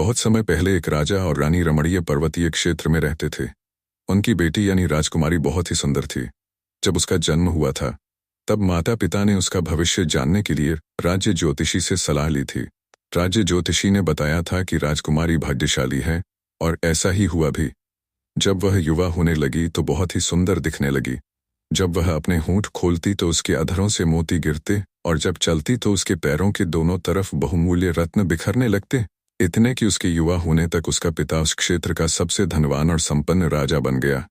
बहुत समय पहले एक राजा और रानी रमणीय पर्वतीय क्षेत्र में रहते थे। उनकी बेटी यानी राजकुमारी बहुत ही सुंदर थी। जब उसका जन्म हुआ था तब माता पिता ने उसका भविष्य जानने के लिए राज्य ज्योतिषी से सलाह ली थी। राज्य ज्योतिषी ने बताया था कि राजकुमारी भाग्यशाली है, और ऐसा ही हुआ भी। जब वह युवा होने लगी तो बहुत ही सुंदर दिखने लगी। जब वह अपने होंठ खोलती तो उसके अधरों से मोती गिरते, और जब चलती तो उसके पैरों के दोनों तरफ बहुमूल्य रत्न बिखरने लगते। इतने कि उसके युवा होने तक उसका पिता उस क्षेत्र का सबसे धनवान और संपन्न राजा बन गया।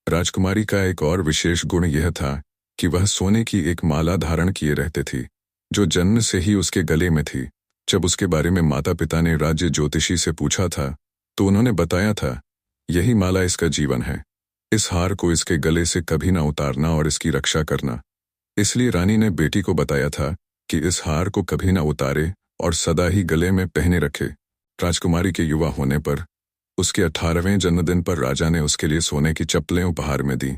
राजकुमारी का एक और विशेष गुण यह था कि वह सोने की एक माला धारण किए रहते थी, जो जन्म से ही उसके गले में थी। जब उसके बारे में माता पिता ने राज्य ज्योतिषी से पूछा था तो उन्होंने बताया था, यही माला इसका जीवन है। इस हार को इसके गले से कभी ना उतारना और इसकी रक्षा करना। इसलिए रानी ने बेटी को बताया था कि इस हार को कभी ना उतारे और सदा ही गले में पहने रखे। राजकुमारी के युवा होने पर उसके 18वें जन्मदिन पर राजा ने उसके लिए सोने की चप्पलें उपहार में दी।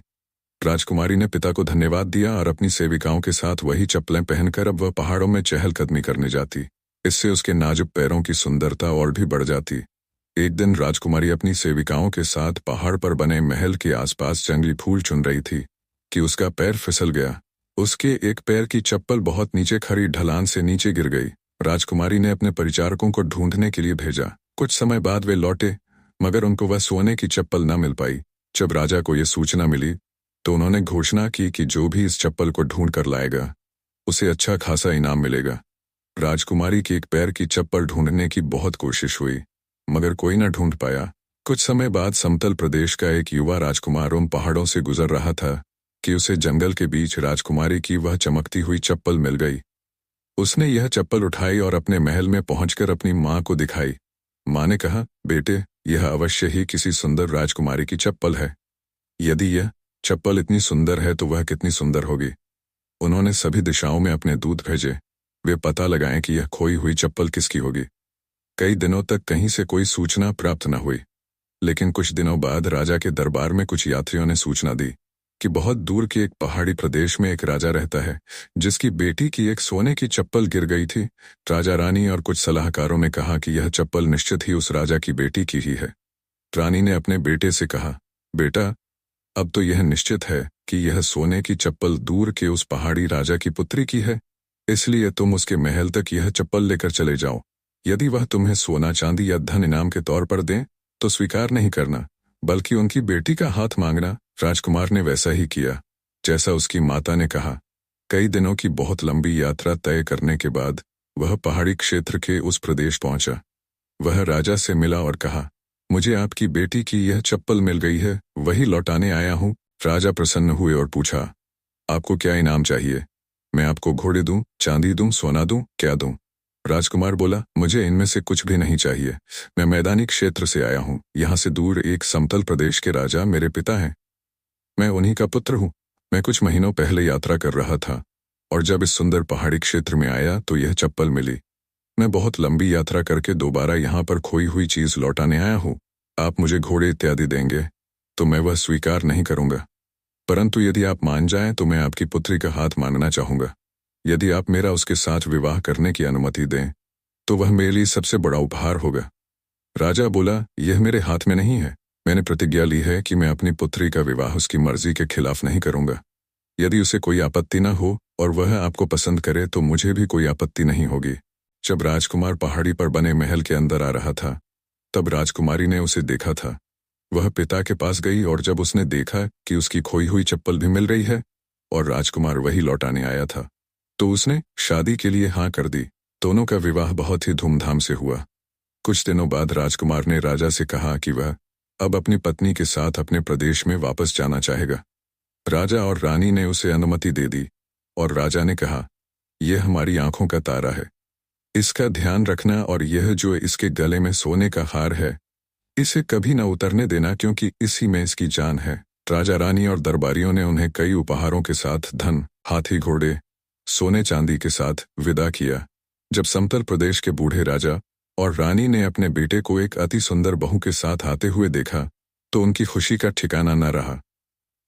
राजकुमारी ने पिता को धन्यवाद दिया और अपनी सेविकाओं के साथ वही चप्पलें पहनकर अब वह पहाड़ों में चहलकदमी करने जाती। इससे उसके नाजुक पैरों की सुंदरता और भी बढ़ जाती। एक दिन राजकुमारी अपनी सेविकाओं के साथ पहाड़ पर बने महल के आसपास जंगली फूल चुन रही थी कि उसका पैर फिसल गया। उसके एक पैर की चप्पल बहुत नीचे खड़ी ढलान से नीचे गिर गई। राजकुमारी ने अपने परिचारकों को ढूंढने के लिए भेजा। कुछ समय बाद वे लौटे, मगर उनको वह सोने की चप्पल न मिल पाई। जब राजा को यह सूचना मिली तो उन्होंने घोषणा की कि जो भी इस चप्पल को ढूंढ कर लाएगा उसे अच्छा खासा इनाम मिलेगा। राजकुमारी की एक पैर की चप्पल ढूंढने की बहुत कोशिश हुई, मगर कोई न ढूंढ पाया। कुछ समय बाद समतल प्रदेश का एक युवा राजकुमार उन पहाड़ों से गुजर रहा था कि उसे जंगल के बीच राजकुमारी की वह चमकती हुई चप्पल मिल गई। उसने यह चप्पल उठाई और अपने महल में पहुंचकर अपनी माँ को दिखाई। माँ ने कहा, बेटे, यह अवश्य ही किसी सुंदर राजकुमारी की चप्पल है। यदि यह चप्पल इतनी सुंदर है तो वह कितनी सुंदर होगी। उन्होंने सभी दिशाओं में अपने दूत भेजे, वे पता लगाएं कि यह खोई हुई चप्पल किसकी होगी। कई दिनों तक कहीं से कोई सूचना प्राप्त न हुई, लेकिन कुछ दिनों बाद राजा के दरबार में कुछ यात्रियों ने सूचना दी कि बहुत दूर के एक पहाड़ी प्रदेश में एक राजा रहता है जिसकी बेटी की एक सोने की चप्पल गिर गई थी। राजा, रानी और कुछ सलाहकारों ने कहा कि यह चप्पल निश्चित ही उस राजा की बेटी की ही है। रानी ने अपने बेटे से कहा, बेटा, अब तो यह निश्चित है कि यह सोने की चप्पल दूर के उस पहाड़ी राजा की पुत्री की है, इसलिए तुम उसके महल तक यह चप्पल लेकर चले जाओ। यदि वह तुम्हें सोना चांदी या धन इनाम के तौर पर दें तो स्वीकार नहीं करना, बल्कि उनकी बेटी का हाथ मांगना। राजकुमार ने वैसा ही किया जैसा उसकी माता ने कहा। कई दिनों की बहुत लंबी यात्रा तय करने के बाद वह पहाड़ी क्षेत्र के उस प्रदेश पहुंचा। वह राजा से मिला और कहा, मुझे आपकी बेटी की यह चप्पल मिल गई है, वही लौटाने आया हूँ। राजा प्रसन्न हुए और पूछा, आपको क्या इनाम चाहिए? मैं आपको घोड़े दूं, चांदी दूं, सोना दूं, क्या दूं? राजकुमार बोला, मुझे इनमें से कुछ भी नहीं चाहिए। मैं मैदानी क्षेत्र से आया हूँ। यहाँ से दूर एक समतल प्रदेश के राजा मेरे पिता हैं। मैं उन्हीं का पुत्र हूँ। मैं कुछ महीनों पहले यात्रा कर रहा था और जब इस सुंदर पहाड़ी क्षेत्र में आया तो यह चप्पल मिली। मैं बहुत लंबी यात्रा करके दोबारा यहाँ पर खोई हुई चीज लौटाने आया हूँ। आप मुझे घोड़े इत्यादि देंगे तो मैं वह स्वीकार नहीं करूँगा, परंतु यदि आप मान जाएं तो मैं आपकी पुत्री का हाथ मांगना चाहूँगा। यदि आप मेरा उसके साथ विवाह करने की अनुमति दें तो वह मेरे लिए सबसे बड़ा उपहार होगा। राजा बोला, यह मेरे हाथ में नहीं है। मैंने प्रतिज्ञा ली है कि मैं अपनी पुत्री का विवाह उसकी मर्जी के खिलाफ नहीं करूँगा। यदि उसे कोई आपत्ति न हो और वह आपको पसंद करे तो मुझे भी कोई आपत्ति नहीं होगी। जब राजकुमार पहाड़ी पर बने महल के अंदर आ रहा था तब राजकुमारी ने उसे देखा था। वह पिता के पास गई और जब उसने देखा कि उसकी खोई हुई चप्पल भी मिल रही है और राजकुमार वही लौटाने आया था, तो उसने शादी के लिए हाँ कर दी। दोनों का विवाह बहुत ही धूमधाम से हुआ। कुछ दिनों बाद राजकुमार ने राजा से कहा कि वह अब अपनी पत्नी के साथ अपने प्रदेश में वापस जाना चाहेगा। राजा और रानी ने उसे अनुमति दे दी और राजा ने कहा, यह हमारी आंखों का तारा है, इसका ध्यान रखना और यह जो इसके गले में सोने का हार है इसे कभी न उतरने देना, क्योंकि इसी में इसकी जान है। राजा, रानी और दरबारियों ने उन्हें कई उपहारों के साथ धन, हाथी, घोड़े, सोने चांदी के साथ विदा किया। जब समतल प्रदेश के बूढ़े राजा और रानी ने अपने बेटे को एक अति सुंदर बहू के साथ आते हुए देखा तो उनकी खुशी का ठिकाना न रहा।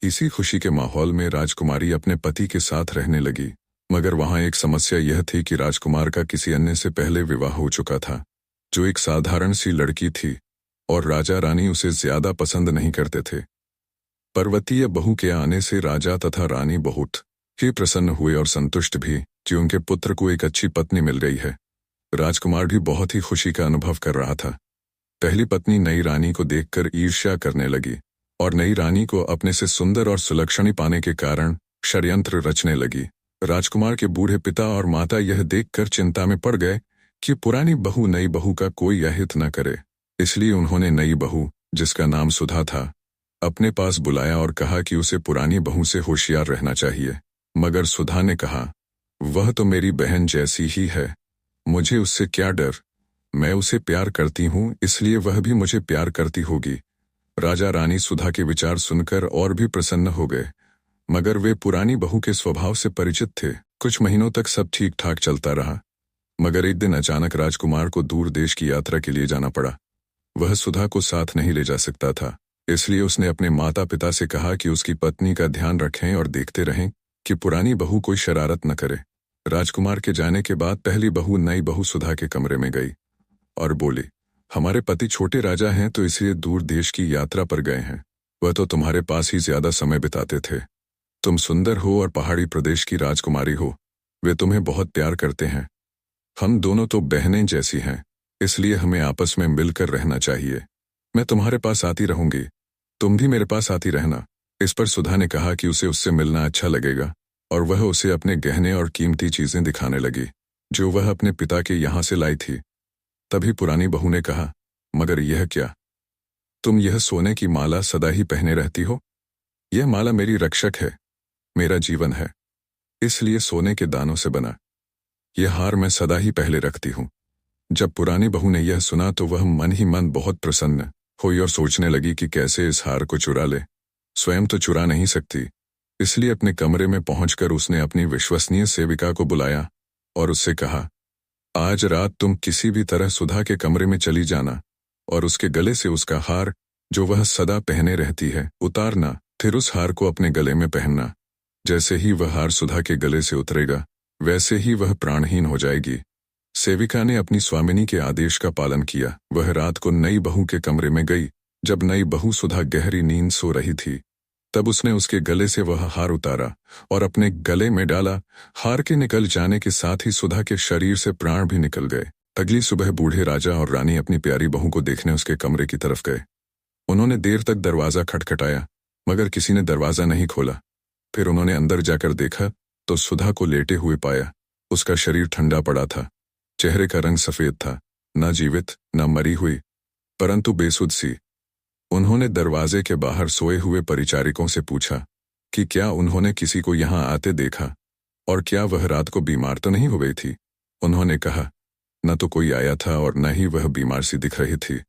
इसी खुशी के माहौल में राजकुमारी अपने पति के साथ रहने लगी, मगर वहां एक समस्या यह थी कि राजकुमार का किसी अन्य से पहले विवाह हो चुका था। जो एक साधारण सी लड़की थी, और राजा रानी उसे ज्यादा पसंद नहीं करते थे। पर्वतीय बहू के आने से राजा तथा रानी बहुत ही प्रसन्न हुए और संतुष्ट भी कि उनके पुत्र को एक अच्छी पत्नी मिल गई है। राजकुमार भी बहुत ही खुशी का अनुभव कर रहा था। पहली पत्नी नई रानी को देखकर ईर्ष्या करने लगी और नई रानी को अपने से सुंदर और सुलक्षणी पाने के कारण षड्यंत्र रचने लगी। राजकुमार के बूढ़े पिता और माता यह देखकर चिंता में पड़ गए कि पुरानी बहू नई बहू का कोई अहित न करे। इसलिए उन्होंने नई बहू, जिसका नाम सुधा था, अपने पास बुलाया और कहा कि उसे पुरानी बहू से होशियार रहना चाहिए। मगर सुधा ने कहा, वह तो मेरी बहन जैसी ही है, मुझे उससे क्या डर, मैं उसे प्यार करती हूँ, इसलिए वह भी मुझे प्यार करती होगी। राजा रानी सुधा के विचार सुनकर और भी प्रसन्न हो गए, मगर वे पुरानी बहू के स्वभाव से परिचित थे। कुछ महीनों तक सब ठीक ठाक चलता रहा, मगर एक दिन अचानक राजकुमार को दूर देश की यात्रा के लिए जाना पड़ा। वह सुधा को साथ नहीं ले जा सकता था, इसलिए उसने अपने माता पिता से कहा कि उसकी पत्नी का ध्यान रखें और देखते रहें कि पुरानी बहू कोई शरारत न करे। राजकुमार के जाने के बाद पहली बहू नई बहू सुधा के कमरे में गई और बोली, हमारे पति छोटे राजा हैं तो इसलिए दूर देश की यात्रा पर गए हैं। वह तो तुम्हारे पास ही ज्यादा समय बिताते थे। तुम सुंदर हो और पहाड़ी प्रदेश की राजकुमारी हो, वे तुम्हें बहुत प्यार करते हैं। हम दोनों तो बहनें जैसी हैं, इसलिए हमें आपस में मिलकर रहना चाहिए। मैं तुम्हारे पास आती रहूंगी, तुम भी मेरे पास आती रहना। इस पर सुधा ने कहा कि उसे उससे मिलना अच्छा लगेगा और वह उसे अपने गहने और कीमती चीजें दिखाने लगी जो वह अपने पिता के यहाँ से लाई थी। तभी पुरानी बहू ने कहा, मगर यह क्या, तुम यह सोने की माला सदा ही पहने रहती हो? यह माला मेरी रक्षक है, मेरा जीवन है, इसलिए सोने के दानों से बना यह हार मैं सदा ही पहले रखती हूँ। जब पुरानी बहू ने यह सुना तो वह मन ही मन बहुत प्रसन्न हुई और सोचने लगी कि कैसे इस हार को चुरा ले। स्वयं तो चुरा नहीं सकती, इसलिए अपने कमरे में पहुंचकर उसने अपनी विश्वसनीय सेविका को बुलाया और उससे कहा, आज रात तुम किसी भी तरह सुधा के कमरे में चली जाना और उसके गले से उसका हार, जो वह सदा पहने रहती है, उतारना, फिर उस हार को अपने गले में पहनना। जैसे ही वह हार सुधा के गले से उतरेगा, वैसे ही वह प्राणहीन हो जाएगी। सेविका ने अपनी स्वामिनी के आदेश का पालन किया। वह रात को नई बहू के कमरे में गई। जब नई बहू सुधा गहरी नींद सो रही थी, तब उसने उसके गले से वह हार उतारा और अपने गले में डाला। हार के निकल जाने के साथ ही सुधा के शरीर से प्राण भी निकल गए। अगली सुबह बूढ़े राजा और रानी अपनी प्यारी बहू को देखने उसके कमरे की तरफ गए। उन्होंने देर तक दरवाजा खटखटाया, मगर किसी ने दरवाजा नहीं खोला। फिर उन्होंने अंदर जाकर देखा तो सुधा को लेटे हुए पाया। उसका शरीर ठंडा पड़ा था, चेहरे का रंग सफेद था, न जीवित न मरी हुई, परंतु बेसुध सी। उन्होंने दरवाजे के बाहर सोए हुए परिचारिकों से पूछा कि क्या उन्होंने किसी को यहाँ आते देखा और क्या वह रात को बीमार तो नहीं हो गई थी। उन्होंने कहा, न तो कोई आया था और न ही वह बीमार सी दिख रही थी।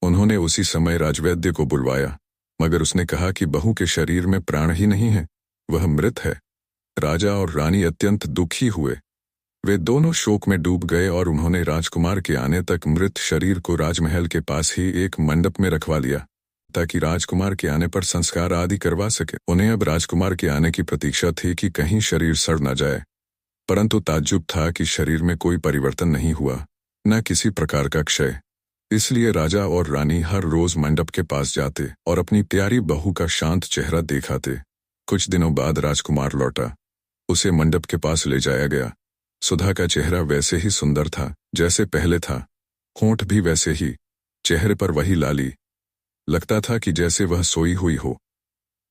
उन्होंने उसी समय राजवैद्य को बुलवाया, मगर उसने कहा कि बहू के शरीर में प्राण ही नहीं है, वह मृत है। राजा और रानी अत्यंत दुखी हुए। वे दोनों शोक में डूब गए और उन्होंने राजकुमार के आने तक मृत शरीर को राजमहल के पास ही एक मंडप में रखवा लिया ताकि राजकुमार के आने पर संस्कार आदि करवा सके। उन्हें अब राजकुमार के आने की प्रतीक्षा थी कि कहीं शरीर सड़ न जाए, परंतु ताज्जुब था कि शरीर में कोई परिवर्तन नहीं हुआ, न किसी प्रकार का क्षय। इसलिए राजा और रानी हर रोज मंडप के पास जाते और अपनी प्यारी बहू का शांत चेहरा दिखाते। कुछ दिनों बाद राजकुमार लौटा। उसे मंडप के पास ले जाया गया। सुधा का चेहरा वैसे ही सुंदर था जैसे पहले था, होंठ भी वैसे ही, चेहरे पर वही लाली। लगता था कि जैसे वह सोई हुई हो।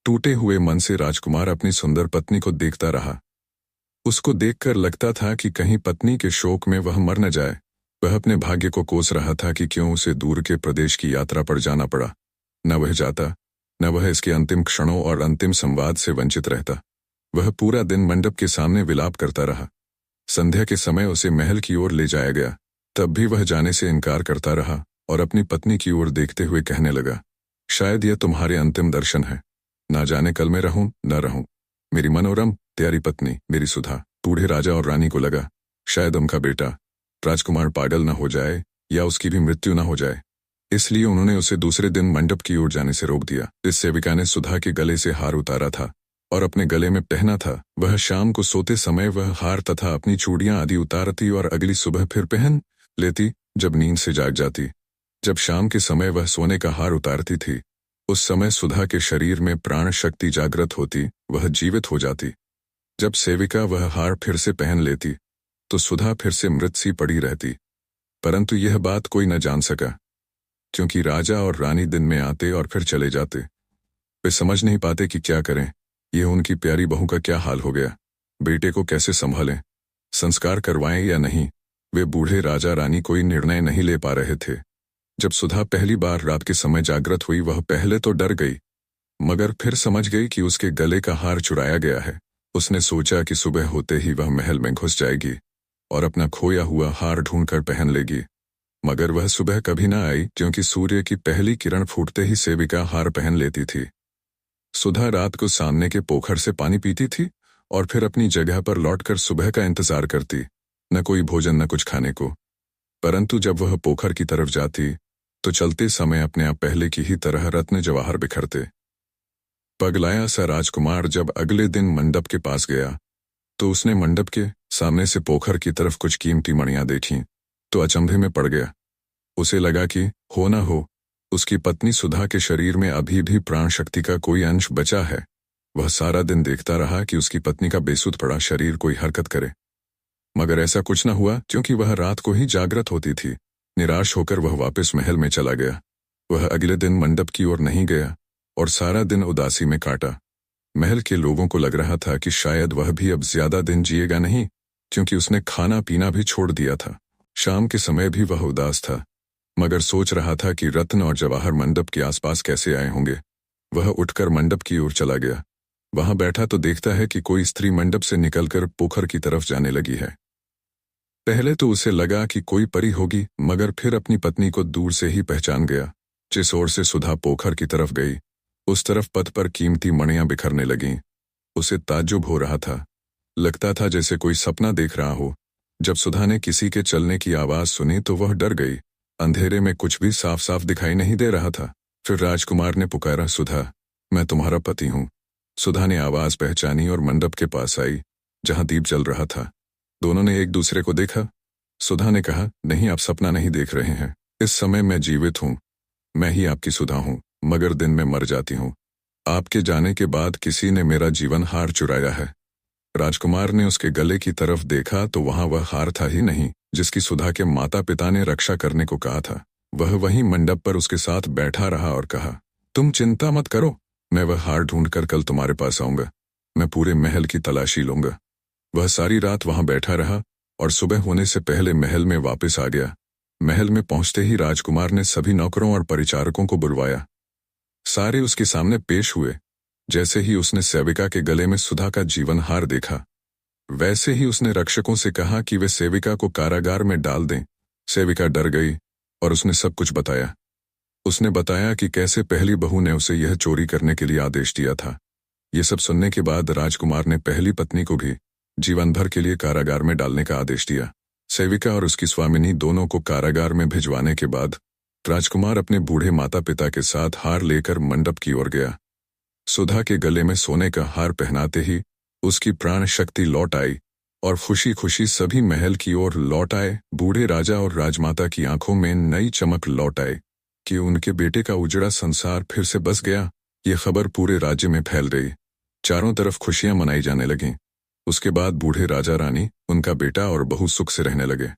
टूटे हुए मन से राजकुमार अपनी सुंदर पत्नी को देखता रहा। उसको देखकर लगता था कि कहीं पत्नी के शोक में वह मर न जाए। वह अपने भाग्य को कोस रहा था कि क्यों उसे दूर के प्रदेश की यात्रा पर जाना पड़ा। न वह जाता, न वह इसके अंतिम क्षणों और अंतिम संवाद से वंचित रहता। वह पूरा दिन मंडप के सामने विलाप करता रहा। संध्या के समय उसे महल की ओर ले जाया गया, तब भी वह जाने से इनकार करता रहा और अपनी पत्नी की ओर देखते हुए कहने लगा, शायद यह तुम्हारे अंतिम दर्शन है, ना जाने कल मैं रहूं न रहूं। मेरी मनोरम प्यारी पत्नी, मेरी सुधा। बूढ़े राजा और रानी को लगा शायद उनका बेटा राजकुमार पागल न हो जाए या उसकी भी मृत्यु न हो जाए, इसलिए उन्होंने उसे दूसरे दिन मंडप की ओर जाने से रोक दिया। इस सेविका ने सुधा के गले से हार उतारा था और अपने गले में पहना था। वह शाम को सोते समय वह हार तथा अपनी चूड़ियां आदि उतारती और अगली सुबह फिर पहन लेती। जब नींद से जाग जाती, जब शाम के समय वह सोने का हार उतारती थी, उस समय सुधा के शरीर में प्राण शक्ति जागृत होती, वह जीवित हो जाती। जब सेविका वह हार फिर से पहन लेती तो सुधा फिर से मृत सी पड़ी रहती। परंतु यह बात कोई न जान सका, क्योंकि राजा और रानी दिन में आते और फिर चले जाते। वे समझ नहीं पाते कि क्या करें, यह उनकी प्यारी बहू का क्या हाल हो गया, बेटे को कैसे संभालें, संस्कार करवाएं या नहीं। वे बूढ़े राजा रानी कोई निर्णय नहीं ले पा रहे थे। जब सुधा पहली बार रात के समय जागृत हुई, वह पहले तो डर गई, मगर फिर समझ गई कि उसके गले का हार चुराया गया है। उसने सोचा कि सुबह होते ही वह महल में घुस जाएगी और अपना खोया हुआ हार ढूंढकर पहन लेगी। मगर वह सुबह कभी न आई, क्योंकि सूर्य की पहली किरण फूटते ही सेविका हार पहन लेती थी। सुधा रात को सामने के पोखर से पानी पीती थी और फिर अपनी जगह पर लौटकर सुबह का इंतजार करती, न कोई भोजन न कुछ खाने को। परंतु जब वह पोखर की तरफ जाती तो चलते समय अपने आप पहले की ही तरह रत्न जवाहर बिखरते। पगलाया सा राजकुमार जब अगले दिन मंडप के पास गया तो उसने मंडप के सामने से पोखर की तरफ कुछ कीमती मणियां देखीं तो अचंभे में पड़ गया। उसे लगा कि हो न हो उसकी पत्नी सुधा के शरीर में अभी भी प्राण शक्ति का कोई अंश बचा है। वह सारा दिन देखता रहा कि उसकी पत्नी का बेसुध पड़ा शरीर कोई हरकत करे, मगर ऐसा कुछ न हुआ, क्योंकि वह रात को ही जागृत होती थी। निराश होकर वह वापस महल में चला गया। वह अगले दिन मंडप की ओर नहीं गया और सारा दिन उदासी में काटा। महल के लोगों को लग रहा था कि शायद वह भी अब ज्यादा दिन जिएगा नहीं, क्योंकि उसने खाना पीना भी छोड़ दिया था। शाम के समय भी वह उदास था, मगर सोच रहा था कि रत्न और जवाहर मंडप के आसपास कैसे आए होंगे। वह उठकर मंडप की ओर चला गया। वहां बैठा तो देखता है कि कोई स्त्री मंडप से निकलकर पोखर की तरफ जाने लगी है। पहले तो उसे लगा कि कोई परी होगी, मगर फिर अपनी पत्नी को दूर से ही पहचान गया। जिस ओर से सुधा पोखर की तरफ गई, उस तरफ पथ पर कीमती मणियां बिखरने लगीं। उसे ताज्जुब हो रहा था, लगता था जैसे कोई सपना देख रहा हो। जब सुधा ने किसी के चलने की आवाज सुनी तो वह डर गई। अंधेरे में कुछ भी साफ साफ दिखाई नहीं दे रहा था। फिर राजकुमार ने पुकारा, सुधा, मैं तुम्हारा पति हूं। सुधा ने आवाज पहचानी और मंडप के पास आई, जहां दीप जल रहा था। दोनों ने एक दूसरे को देखा। सुधा ने कहा, नहीं, आप सपना नहीं देख रहे हैं। इस समय मैं जीवित हूं। मैं ही आपकी सुधा हूं, मगर दिन में मर जाती हूं। आपके जाने के बाद किसी ने मेरा जीवन हार चुराया है। राजकुमार ने उसके गले की तरफ देखा तो वहां वह हार था ही नहीं जिसकी सुधा के माता पिता ने रक्षा करने को कहा था। वह वहीं मंडप पर उसके साथ बैठा रहा और कहा, तुम चिंता मत करो, मैं वह हार ढूंढकर कल तुम्हारे पास आऊंगा। मैं पूरे महल की तलाशी लूंगा। वह सारी रात वहां बैठा रहा और सुबह होने से पहले महल में वापस आ गया। महल में पहुंचते ही राजकुमार ने सभी नौकरों और परिचारकों को बुलवाया। सारे उसके सामने पेश हुए। जैसे ही उसने सेविका के गले में सुधा का जीवन हार देखा, वैसे ही उसने रक्षकों से कहा कि वे सेविका को कारागार में डाल दें। सेविका डर गई और उसने सब कुछ बताया। उसने बताया कि कैसे पहली बहू ने उसे यह चोरी करने के लिए आदेश दिया था। ये सब सुनने के बाद राजकुमार ने पहली पत्नी को भी जीवन भर के लिए कारागार में डालने का आदेश दिया। सेविका और उसकी स्वामिनी दोनों को कारागार में भिजवाने के बाद राजकुमार अपने बूढ़े माता पिता के साथ हार लेकर मंडप की ओर गया। सुधा के गले में सोने का हार पहनाते ही उसकी प्राण शक्ति लौट आई और खुशी खुशी सभी महल की ओर लौट आए। बूढ़े राजा और राजमाता की आंखों में नई चमक लौट आई कि उनके बेटे का उजड़ा संसार फिर से बस गया। ये खबर पूरे राज्य में फैल गई। चारों तरफ खुशियां मनाई जाने लगीं। उसके बाद बूढ़े राजा रानी, उनका बेटा और बहू सुख से रहने लगे।